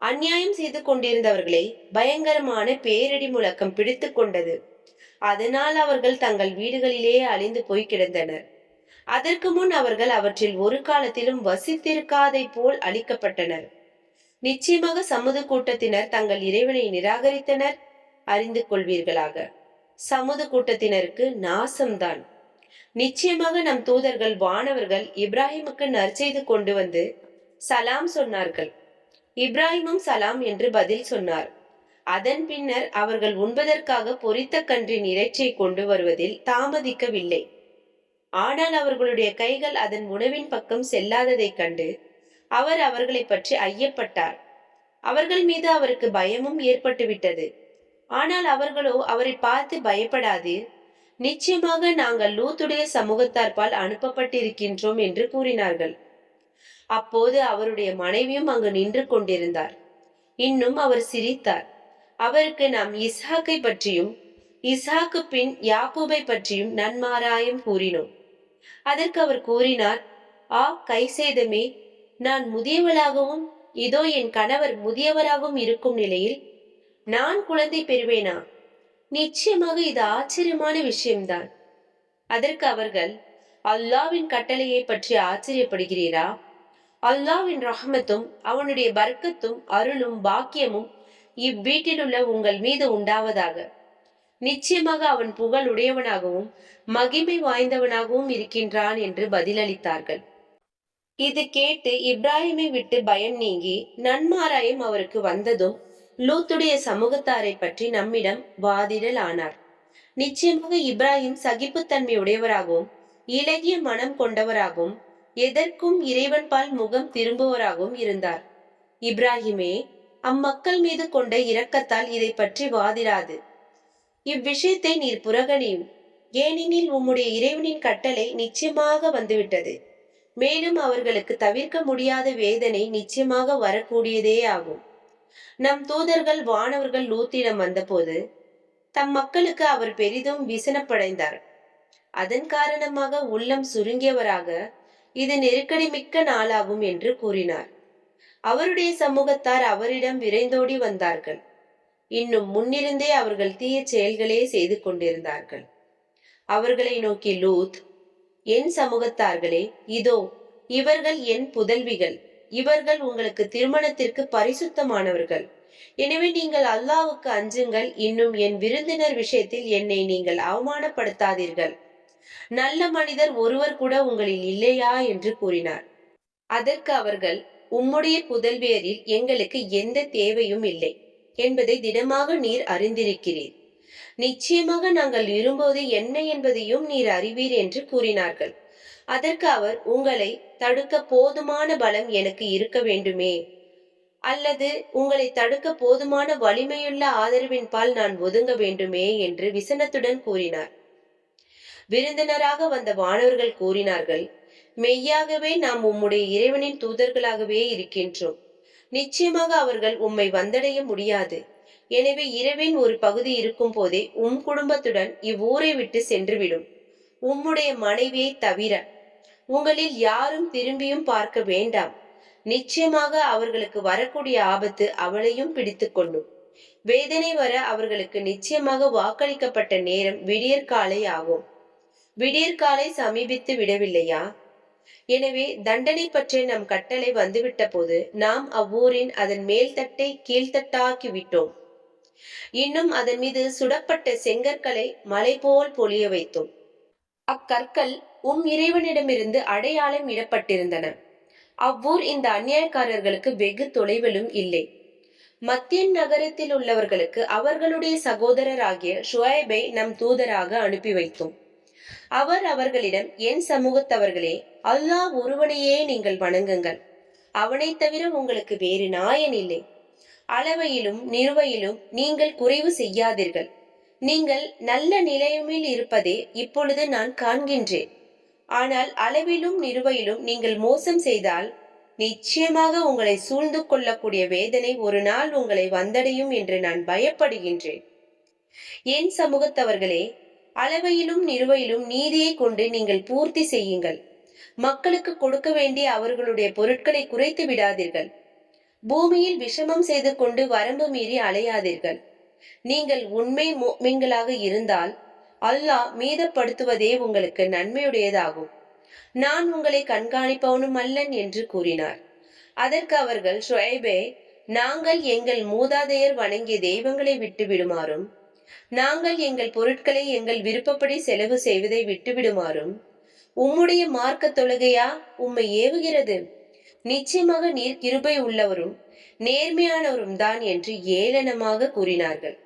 அநியாயம் செய்து கொண்டிருந்தவர்களை பயங்கரமான பேரிடி முழக்கம் பிடித்து கொண்டது. அதனால் அவர்கள் தங்கள் வீடுகளிலே அழிந்து போய் கிடந்தனர். அதற்கு முன் அவர்கள் அவற்றில் ஒரு காலத்திலும் வசித்திருக்காதை போல் அழிக்கப்பட்டனர். நிச்சயமாக சமுது கூட்டத்தினர் தங்கள் இறைவனை நிராகரித்தனர். அறிந்து கொள்வீர்களாக, சமுது கூட்டத்தினருக்கு நாசம்தான். நிச்சயமாக நம் தூதர்கள் வானவர்கள் இப்ராஹிமுக்கு நற்செய்து கொண்டு வந்து சலாம் சொன்னார்கள். இப்ராஹிமும் சலாம் என்று பதில் சொன்னார். அதன் பின்னர் அவர்கள் உண்பதற்காக பொரித்த கன்றின் இறைச்சியை கொண்டு வருவதில் தாமதிக்கவில்லை. ஆனால் அவர்களுடைய கைகள் அதன் உணவின் பக்கம் செல்லாததைக் கண்டு அவர் அவர்களை பற்றி ஐயப்பட்டார். அவர்கள் மீது அவருக்கு பயமும் ஏற்பட்டுவிட்டது. ஆனால் அவர்களோ அவரை பார்த்து பயப்படாதீர், நிச்சயமாக நாங்கள் லூத்துடைய சமூகத்தார்பால் அனுப்பப்பட்டிருக்கின்றோம் என்று கூறினார்கள். அப்போது அவருடைய மனைவியும் அங்கு நின்று கொண்டிருந்தார். இன்னும் அவர் சிரித்தார். அவருக்கு நாம் இஸ்ஹாக்கை பற்றியும் இஸ்ஹாக்கு பின் யாக்கூபை பற்றியும் நன்மாராயம் கூறினோம். அதற்கு அவர் கூறினார், ஆ கைசேதமே, நான் முதியவளாகவும் இதோ என் கணவர் முதியவராகவும் இருக்கும் நிலையில் நான் குழந்தை பெறுவேனா? நிச்சயமாக இது ஆச்சரியமான விஷயம்தான். அதற்கு அவர்கள், அல்லாவின் கட்டளையை பற்றி ஆச்சரியப்படுகிறீரா? அல்லாவின் ரஹ்மத்தும் அவனுடைய பர்க்கத்தும் அருளும் பாக்கியமும் இவ்வீட்டில் உள்ள உங்கள் மீது உண்டாவதாக. நிச்சயமாக அவன் புகழ் உடையவனாகவும் மகிமை வாய்ந்தவனாகவும் இருக்கின்றான் என்று பதிலளித்தார்கள். இது கேட்டு இப்ராஹிமை விட்டு பயம் நீங்கி நன்மாராயம் அவருக்கு வந்ததும் லூத்துடைய சமூகத்தாரை பற்றி நம்மிடம் வாதிடல் ஆனார். நிச்சயமாக இப்ராஹிம் சகிப்புத்தன்மை உடையவராகவும் இலகிய மனம் கொண்டவராகவும் எதற்கும் இறைவன் பால் முகம் திரும்புவராகவும் இருந்தார். இப்ராஹிமே, அம்மக்கள் மீது கொண்ட இரக்கத்தால் இதை பற்றி வாதிடாது. இவ்விஷயத்தை நீர் புறகணியும். ஏனெனில் உம்முடைய இறைவனின் கட்டளை நிச்சயமாக வந்துவிட்டது. மேலும் அவர்களுக்கு தவிர்க்க முடியாத வேதனை நிச்சயமாக வரக்கூடியதே ஆகும். நம் தூதர்கள் வானவர்கள் லூத்திடம் வந்தபோது தம் மக்களுக்கு அவர் பெரிதும் விசனப்படைந்தார். அதன் காரணமாக உள்ளம் சுருங்கியவராக இது நெருக்கடி மிக்க நாளாகும் என்று கூறினார். அவருடைய சமூகத்தார் அவரிடம் விரைந்தோடி வந்தார்கள். இன்னும் முன்னிருந்தே அவர்கள் தீய செயல்களே செய்து கொண்டிருந்தார்கள். அவர்களை நோக்கி லூத், என் சமூகத்தார்களே, இதோ இவர்கள் என் புதல்விகள், இவர்கள் உங்களுக்கு திருமணத்திற்கு பரிசுத்தமானவர்கள். எனவே நீங்கள் அல்லாஹ்வுக்கு அஞ்சுங்கள். இன்னும் என் விருந்தினர் விஷயத்தில் என்னை நீங்கள் அவமானப்படுத்தாதீர்கள். நல்ல மனிதர் ஒருவர் கூட உங்களில் இல்லையா என்று கூறினார். அதற்கு அவர்கள், உம்முடைய புதல்வியரில் எங்களுக்கு எந்த தேவையும் இல்லை என்பதை திடமாக நீர் அறிந்திருக்கிறீர். நிச்சயமாக நாங்கள் விரும்புவது என்ன என்பதையும் நீர் அறிவீர் என்று கூறினார்கள். அதற்கு அவர், உங்களை தடுக்க போதுமான பலம் எனக்கு இருக்க வேண்டுமே, அல்லது உங்களை தடுக்க போதுமான வலிமையுள்ள ஆதரவின் பால் நான் ஒதுங்க வேண்டுமே என்று விசனத்துடன் கூறினார். விருந்தினராக வந்த வானவர்கள் கூறினார்கள், மெய்யாகவே நாம் உம்முடைய இறைவனின் தூதர்களாகவே இருக்கின்றோம். நிச்சயமாக அவர்கள் உம்மை வந்தடைய முடியாது. எனவே இரவின் ஒரு பகுதி இருக்கும் போதே உம் குடும்பத்துடன் இவ்வூரை விட்டு சென்றுவிடும். உம்முடைய மனைவியை தவிர உங்களில் யாரும் திரும்பியும் பார்க்க வேண்டாம். நிச்சயமாக அவர்களுக்கு வரக்கூடிய ஆபத்து அவளையும் பிடித்து கொள்ளும். வேதனை வர அவர்களுக்கு நிச்சயமாக வாக்களிக்கப்பட்ட நேரம் விடியற்காலை ஆகும். விடியற்காலை சமீபித்து விடவில்லையா? எனவே தண்டனை பற்றிய நம் கட்டளை வந்துவிட்ட போது நாம் அவ்வூரின் அதன் மேல்தட்டை கீழ்த்தட்டாக்கி விட்டோம். இன்னும் அதன் மீது சுடப்பட்ட செங்கற்களை மலை போல் பொழிய வைத்தோம். அக்கற்கள் இறைவனிடமிருந்து அடையாளம் இடப்பட்டிருந்தன. அவ்வூர் இந்த அநியாயக்காரர்களுக்கு வெகு தொலைவிலும் இல்லை. மத்தியன் நகரத்தில் உள்ளவர்களுக்கு அவர்களுடைய சகோதரராகிய ஷுஐபை நம் தூதராக அனுப்பி வைத்தோம். அவர் அவர்களிடம், என் சமூகத்தவர்களே, அல்லாஹ் ஒருவனையே நீங்கள் வணங்குங்கள். அவனை தவிர உங்களுக்கு வேறு நாயன் இல்லை. அளவையிலும் நிறுவையிலும் நீங்கள் குறைவு செய்யாதீர்கள். நீங்கள் நல்ல நிலைமையில் இருப்பதே இப்பொழுது நான் காண்கின்றேன். ஆனால் அளவிலும் நிறுவையிலும் நீங்கள் மோசம் செய்தால் நிச்சயமாக உங்களை சூழ்ந்து கொள்ளக்கூடிய வேதனை ஒரு நாள் உங்களை வந்தடையும் என்று நான் பயப்படுகின்றேன். என் சமூகத்தவர்களே, அளவையிலும் நிறுவையிலும் நீதியை கொண்டு நீங்கள் பூர்த்தி செய்யுங்கள். மக்களுக்கு கொடுக்க வேண்டிய அவர்களுடைய பொருட்களை குறைத்து விடாதீர்கள். பூமியில் விஷமம் செய்து கொண்டு வரம்பு மீறி அலையாதீர்கள். நீங்கள் உண்மை முஃமின்களாக இருந்தால் அல்லாஹ் மீதப்படுத்துவதே உங்களுக்கு நன்மையுடையதாகும். நான் உங்களை கண்காணிப்பவனும் அல்லன் என்று கூறினார். அதற்கு அவர்கள், ஷுஐபே, நாங்கள் எங்கள் மூதாதையர் வணங்கிய தெய்வங்களை விட்டு விடுமாறும், நாங்கள் எங்கள் பொருட்களை எங்கள் விருப்பப்படி செலவு செய்வதை விட்டுவிடுமாறும் உம்முடைய மார்க்க தொழுகையா உம்மை ஏவுகிறது? நிச்சயமாக நீர் கிருபை உள்ளவரும் நேர்மையானவரும் தான் என்று ஏளனமாக கூறினார்கள்.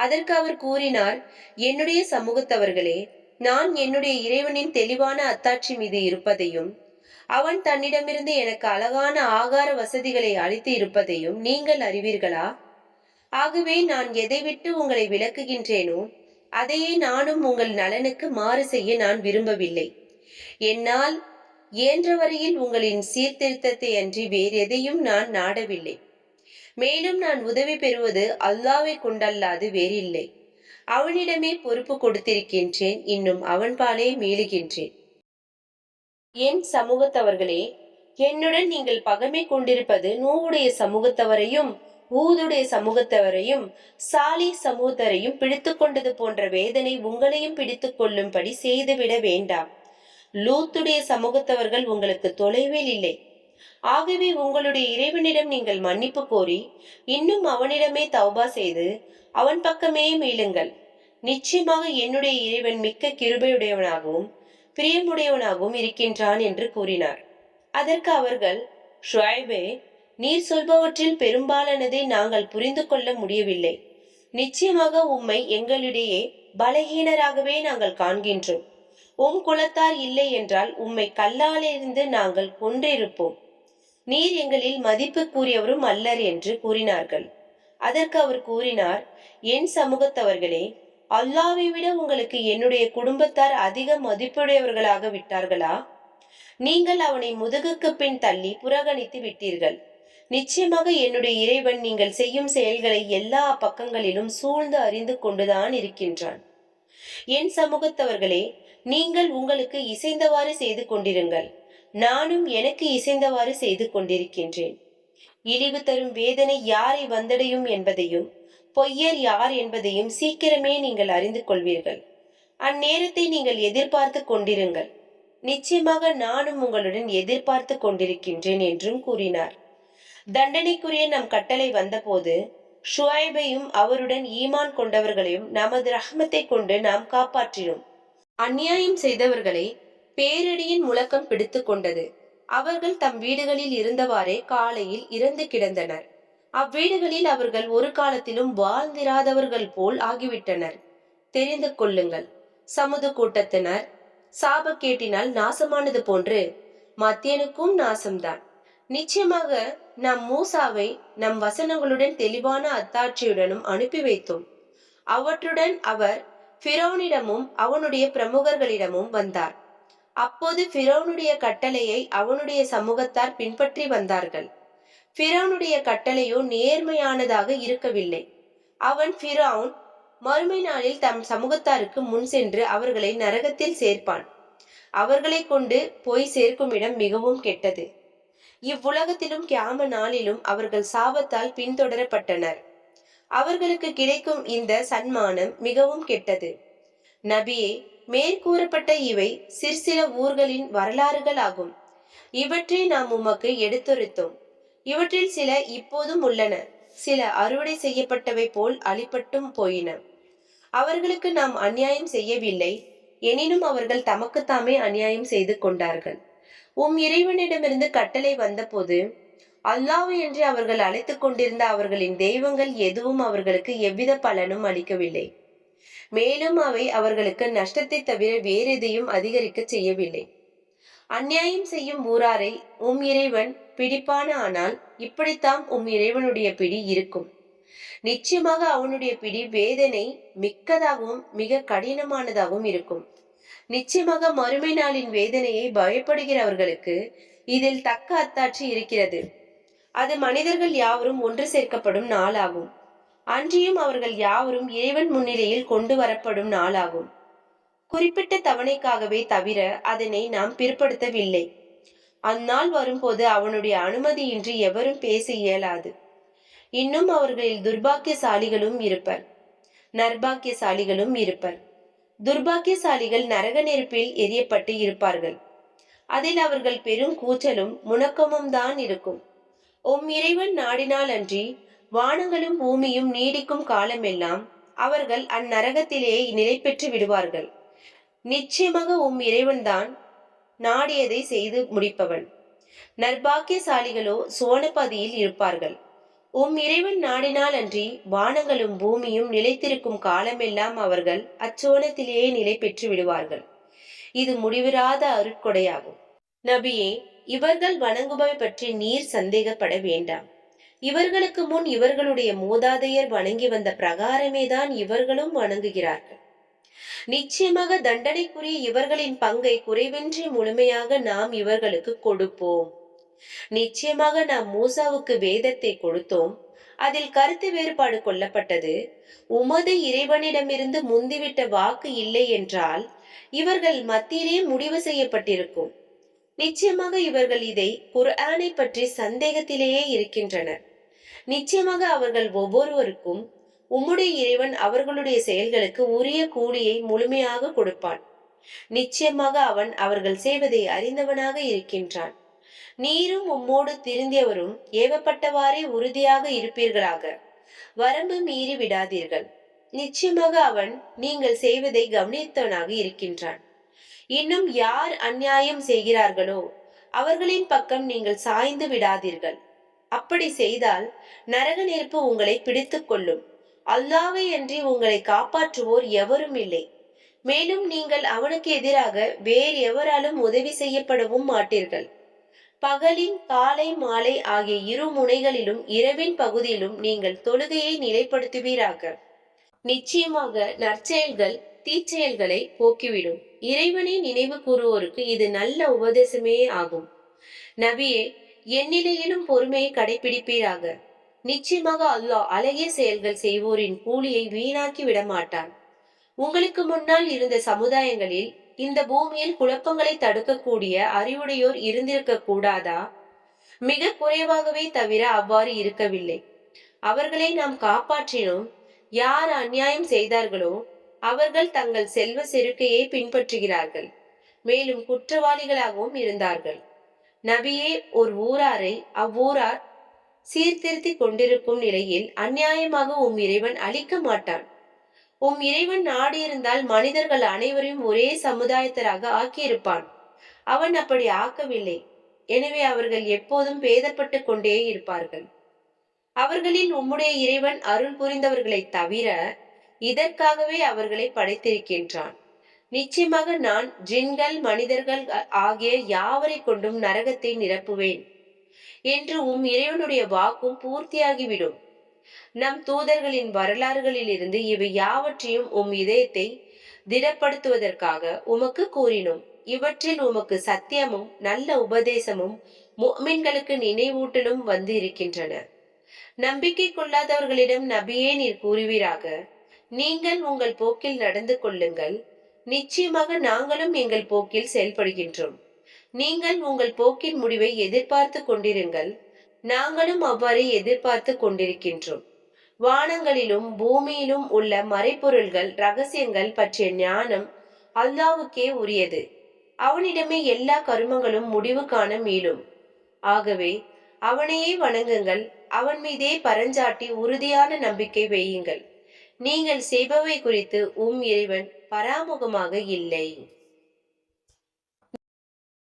அதற்கு அவர் கூறினார், என்னுடைய சமூகத்தவர்களே, நான் என்னுடைய இறைவனின் தெளிவான அத்தாட்சி மீது இருப்பதையும் அவன் தன்னிடமிருந்து எனக்கு அழகான ஆகார வசதிகளை அளித்து இருப்பதையும் நீங்கள் அறிவீர்களா? ஆகவே நான் எதை விட்டு உங்களை விலக்குகின்றேனோ அதையே நானும் உங்கள் நலனுக்கு மாறு செய்ய நான் விரும்பவில்லை. என்னால் இயன்ற வரையில் உங்களின் சீர்திருத்தத்தை அன்றி வேறு எதையும் நான் நாடவில்லை. மேலும் நான் உதவி பெறுவது அல்லாஹ்வை கொண்டல்லாது வேறில்லை. அவனிடமே பொறுப்பு கொடுத்திருக்கின்றேன், இன்னும் அவன் பாலே மீளுகின்றேன். என் சமூகத்தவர்களே, என்னுடன் நீங்கள் பகைமை கொண்டிருப்பது நூவுடைய சமூகத்தவரையும் ஊதுடைய சமூகத்தவரையும் சாலி சமூகத்தவரையும் பிடித்து கொண்டது போன்ற வேதனை உங்களையும் பிடித்து கொள்ளும்படி செய்துவிட வேண்டாம். லூத்துடைய சமூகத்தவர்கள் உங்களுக்கு தொலைவில் இல்லை. ஆகவே உங்களுடைய இறைவனிடம் நீங்கள் மன்னிப்பு கோரி இன்னும் அவனிடமே தௌபா செய்து அவன் பக்கமே மீளுங்கள். நிச்சயமாக என்னுடைய இறைவன் மிக்க கிருபையுடையவனாகவும் பிரியமுடையவனாகவும் இருக்கின்றான் என்று கூறினார். அதற்கு அவர்கள், ஷுஐபே, நீர் சொல்பவற்றில் பெரும்பாலானதை நாங்கள் புரிந்து கொள்ள முடியவில்லை. நிச்சயமாக உம்மை எங்களிடையே பலகீனராகவே நாங்கள் காண்கின்றோம். உம் குலத்தார் இல்லை என்றால் உம்மை கல்லாலிருந்து நாங்கள் கொன்றிருப்போம். நீர் எங்களில் மதிப்புக்குரியவரும் அல்லர் என்று கூறினார்கள். அதற்கு அவர் கூறினார், என் சமூகத்தவர்களே, அல்லாஹ்வை விட உங்களுக்கு என்னுடைய குடும்பத்தார் அதிக மதிப்புடையவர்களாக விட்டார்களா? நீங்கள் அவனை முதுகுக்கு பின் தள்ளி புறக்கணித்து விட்டீர்கள். நிச்சயமாக என்னுடைய இறைவன் நீங்கள் செய்யும் செயல்களை எல்லா பக்கங்களிலும் சூழ்ந்து அறிந்து கொண்டுதான் இருக்கின்றான். என் சமூகத்தவர்களே, நீங்கள் உங்களுக்கு இசைந்தவாறு செய்து கொண்டிருங்கள், நானும் எனக்கு இசைந்தவாறு செய்து கொண்டிருக்கின்றேன். இழிவு தரும் வேதனை யாரை வந்தடையும் என்பதையும் பொய்யர் யார் என்பதையும் சீக்கிரமே நீங்கள் அறிந்து கொள்வீர்கள். அந்நேரத்தை நீங்கள் எதிர்பார்த்து கொண்டிருங்கள். நிச்சயமாக நானும் உங்களுடன் எதிர்பார்த்து கொண்டிருக்கின்றேன் என்றும் கூறினார். தண்டனைக்குரிய நம் கட்டளை வந்தபோது ஷுஐபையும் அவருடன் ஈமான் கொண்டவர்களையும் நமது ரஹ்மத்தை கொண்டு நாம் காப்பாற்றினோம். அநியாயம் செய்தவர்களை பேரிடியின் முழக்கம் பிடித்து கொண்டது. அவர்கள் தம் வீடுகளில் இருந்தவாறே காலையில் இறந்து கிடந்தனர். அவ்வீடுகளில் அவர்கள் ஒரு காலத்திலும் வாழ்ந்திராதவர்கள் போல் ஆகிவிட்டனர். தெரிந்து கொள்ளுங்கள், சமுது கூட்டத்தினர் சாபக்கேட்டினால் நாசமானது போன்று மத்தியனுக்கும் நாசம்தான். நிச்சயமாக நாம் மூசாவை நம் வசனங்களுடன் தெளிவான அத்தாட்சியுடனும் அனுப்பி வைத்தோம். அவற்றுடன் அவர் ஃபிரௌனிடமும் அவனுடைய பிரமுகர்களிடமும் வந்தார். அப்போது ஃபிரௌனுடைய கட்டளையை அவனுடைய சமூகத்தார் பின்பற்றி வந்தார்கள். ஃபிரௌனுடைய கட்டளையோ நேர்மையானதாக இருக்கவில்லை. அவன் ஃபிரௌன் மறுமை நாளில் தம் சமூகத்தாருக்கு முன் சென்று அவர்களை நரகத்தில் சேர்ப்பான். அவர்களை கொண்டு போய் சேர்க்கும் இடம் மிகவும் கெட்டது. இவ்வுலகத்திலும் கியாம நாளிலும் அவர்கள் சாபத்தால் பின்தொடரப்பட்டனர். அவர்களுக்கு கிடைக்கும் இந்த சன்மானம் மிகவும் கெட்டது. நபியே, மேற்கூறப்பட்ட இவை சிற்சில ஊர்களின் வரலாறுகள் ஆகும். இவற்றை நாம் உமக்கு எடுத்துரைத்தோம். இவற்றில் சில இப்போதும் உள்ளன, சில அறுவடை செய்யப்பட்டவை போல் அழிப்பட்டும் போயின. அவர்களுக்கு நாம் அநியாயம் செய்யவில்லை, எனினும் அவர்கள் தமக்குத்தாமே அநியாயம் செய்து கொண்டார்கள். இறைவனிடமிருந்து கட்டளை வந்தபோது அல்லாஹ்வை என்று அவர்கள் அழைத்துக் கொண்டிருந்த அவர்களின் தெய்வங்கள் எதுவும் அவர்களுக்கு எவ்வித பலனும் அளிக்கவில்லை. மேலும் அவை அவர்களுக்கு நஷ்டத்தை தவிர வேறெதையும் அதிகரிக்க செய்யவில்லை. அநியாயம் செய்யும் ஊராரை இறைவன் பிடிப்பான, ஆனால் இப்படித்தான் இறைவனுடைய பிடி இருக்கும். நிச்சயமாக அவனுடைய பிடி வேதனை மிக்கதாகவும் மிக கடினமானதாகவும் இருக்கும். நிச்சயமாக மறுமை நாளின் வேதனையை பயப்படுகிறவர்களுக்கு இதில் தக்க அத்தாட்சி இருக்கிறது. அது மனிதர்கள் யாவரும் ஒன்று சேர்க்கப்படும் நாளாகும். அன்றியும் அவர்கள் யாவரும் இறைவன் முன்னிலையில் கொண்டு வரப்படும் நாளாகும். குறிப்பிட்ட தவணைக்காகவே தவிர அதனை நாம் பிற்படுத்தவில்லை. அந்நாள் வரும்போது அவனுடைய அனுமதியின்றி எவரும் பேச இயலாது. இன்னும் அவர்களில் துர்பாக்கியசாலிகளும் இருப்பர், நர்பாக்கியசாலிகளும் இருப்பர். துர்பாக்கியசாலிகள் நரக நெருப்பில் எரியப்பட்டு இருப்பார்கள். அதில் அவர்கள் பெரும் கூச்சலும் முணக்கமும் தான் இருக்கும். இறைவன் நாடினால் அன்றி வானங்களும் பூமியும் நீடிக்கும் காலமெல்லாம் அவர்கள் அந்நரகத்திலேயே நிலை பெற்று விடுவார்கள். நிச்சயமாக இறைவன்தான் நாடியதை செய்து முடிப்பவன். நர்பாக்கியசாலிகளோ சுவனபதியில் இருப்பார்கள். இறைவன் நாடினால் அன்றி வானங்களும் பூமியும் நிலைத்திருக்கும் காலமெல்லாம் அவர்கள் அச்சோனத்திலேயே நிலை பெற்று விடுவார்கள். இது முடிவிராத அருட்கொடையாகும். நபியே, இவர்கள் வணங்குபவை பற்றி நீர் சந்தேகப்பட வேண்டாம். இவர்களுக்கு முன் இவர்களுடைய மூதாதையர் வணங்கி வந்த பிரகாரமேதான் இவர்களும் வணங்குகிறார்கள். நிச்சயமாக தண்டனைக்குரிய இவர்களின் பங்கை குறைவின்றி முழுமையாக நாம் இவர்களுக்கு கொடுப்போம். நிச்சயமாக நாம் மூசாவுக்கு வேதத்தை கொடுத்தோம். அதில் கருத்து வேறுபாடு கொள்ளப்பட்டது. உமது இறைவனிடமிருந்து முந்திவிட்ட வாக்கு இல்லை என்றால் இவர்கள் மத்தியிலே முடிவு செய்யப்பட்டிருக்கும். நிச்சயமாக இவர்கள் இதை குர்ஆனை பற்றி சந்தேகத்திலேயே இருக்கின்றனர். நிச்சயமாக அவர்கள் ஒவ்வொருவருக்கும் உம்முடைய இறைவன் அவர்களுடைய செயல்களுக்கு உரிய கூலியை முழுமையாக கொடுப்பான். நிச்சயமாக அவன் அவர்கள் செய்வதை அறிந்தவனாக இருக்கின்றான். நீரும் உம்மோடு திருந்தியவரும் ஏவப்பட்டவாறே உறுதியாக இருப்பீர்களாக. வரம்பு மீறி விடாதீர்கள். நிச்சயமாக அவன் நீங்கள் செய்வதை கவனித்தவனாக இருக்கின்றான். இன்னும் யார் அநியாயம் செய்கிறார்களோ அவர்களின் பக்கம் நீங்கள் சாய்ந்து விடாதீர்கள். அப்படி செய்தால் நரக நெருப்பு உங்களை பிடித்துக் கொள்ளும். அல்லாஹ்வை அன்றி உங்களை காப்பாற்றுவோர் எவரும் இல்லை. மேலும் நீங்கள் அவனுக்கு எதிராக வேறு எவராலும் உதவி செய்யப்படவும் மாட்டீர்கள். பகலின் காலை மாலை ஆகிய இரு முனைகளிலும் இரவின் பகுதியிலும் நீங்கள் தொழுகையை நிலைப்படுத்துவீராக. நிச்சயமாக நற்செயல்கள் தீச்செயல்களை போக்கிவிடும். இறைவனை நினைவு கூறுவோருக்கு இது நல்ல உபதேசமே ஆகும். நபியே, எந்நிலையிலும் பொறுமையை கடைபிடிப்பீராக. நிச்சயமாக அல்லாஹ் அழகிய செயல்கள் செய்வோரின் கூலியை வீணாக்கி விடமாட்டான். உங்களுக்கு முன்னால் இருந்த சமுதாயங்களில் இந்த பூமியில் குழப்பங்களை தடுக்கக்கூடிய அறிவுடையோர் இருந்திருக்க கூடாதா? மிக குறைவாகவே தவிர அவ்வாறு இருக்கவில்லை. அவர்களை நாம் காப்பாற்றினோம். யார் அநியாயம் செய்தார்களோ அவர்கள் தங்கள் செல்வ செருக்கையை பின்பற்றுகிறார்கள். மேலும் குற்றவாளிகளாகவும் இருந்தார்கள். நபியே, ஒரு ஊராரை அவ்வூரார் சீர்திருத்தி கொண்டிருக்கும் நிலையில் அநியாயமாக இறைவன் அழிக்க மாட்டான். இறைவன் நாடியிருந்தால் மனிதர்கள் அனைவரையும் ஒரே சமுதாயத்தராக ஆக்கியிருப்பான். அவன் அப்படி ஆக்கவில்லை. எனவே அவர்கள் எப்போதும் பேதப்பட்டு கொண்டே இருப்பார்கள். அவர்களில் உம்முடைய இறைவன் அருள் புரிந்தவர்களை தவிர இதற்காகவே அவர்களை படைத்திருக்கின்றான். நிச்சயமாக நான் ஜின்கள் மனிதர்கள் ஆகிய யாவரை கொண்டும் நரகத்தை நிரப்புவேன் என்று இறைவனுடைய வாக்கும் பூர்த்தியாகிவிடும். நம் தூதர்களின் வரலாறுகளில் இருந்து இவை யாவற்றையும் இதயத்தை திடப்படுத்துவதற்காக உமக்கு கூறினோம். இவற்றில் உமக்கு சத்தியமும் நல்ல உபதேசமும் முஃமின்களுக்கு நினைவூட்டலும் வந்து இருக்கின்றன. நம்பிக்கை கொள்ளாதவர்களிடம் நபியே நீர் கூறுவீராக, நீங்கள் உங்கள் போக்கில் நடந்து கொள்ளுங்கள். நிச்சயமாக நாங்களும் எங்கள் போக்கில் செயல்படுகின்றோம். நீங்கள் உங்கள் போக்கின் முடிவை எதிர்பார்த்து கொண்டிருங்கள். நாங்களும் அவ்வாறு எதிர்பார்த்து கொண்டிருக்கின்றோம். வானங்களிலும் பூமியிலும் உள்ள மறைப்பொருள்கள் ரகசியங்கள் பற்றிய ஞானம் அல்லாஹ்வுக்கே உரியது. அவனிடமே எல்லா கருமங்களும் முடிவு காண மீளும். ஆகவே அவனையே வணங்குங்கள். அவன் மீதே பரஞ்சாட்டி உறுதியான நம்பிக்கை வையுங்கள். நீங்கள் செய்பவை குறித்து இறைவன் பராமுகமாக இல்லை.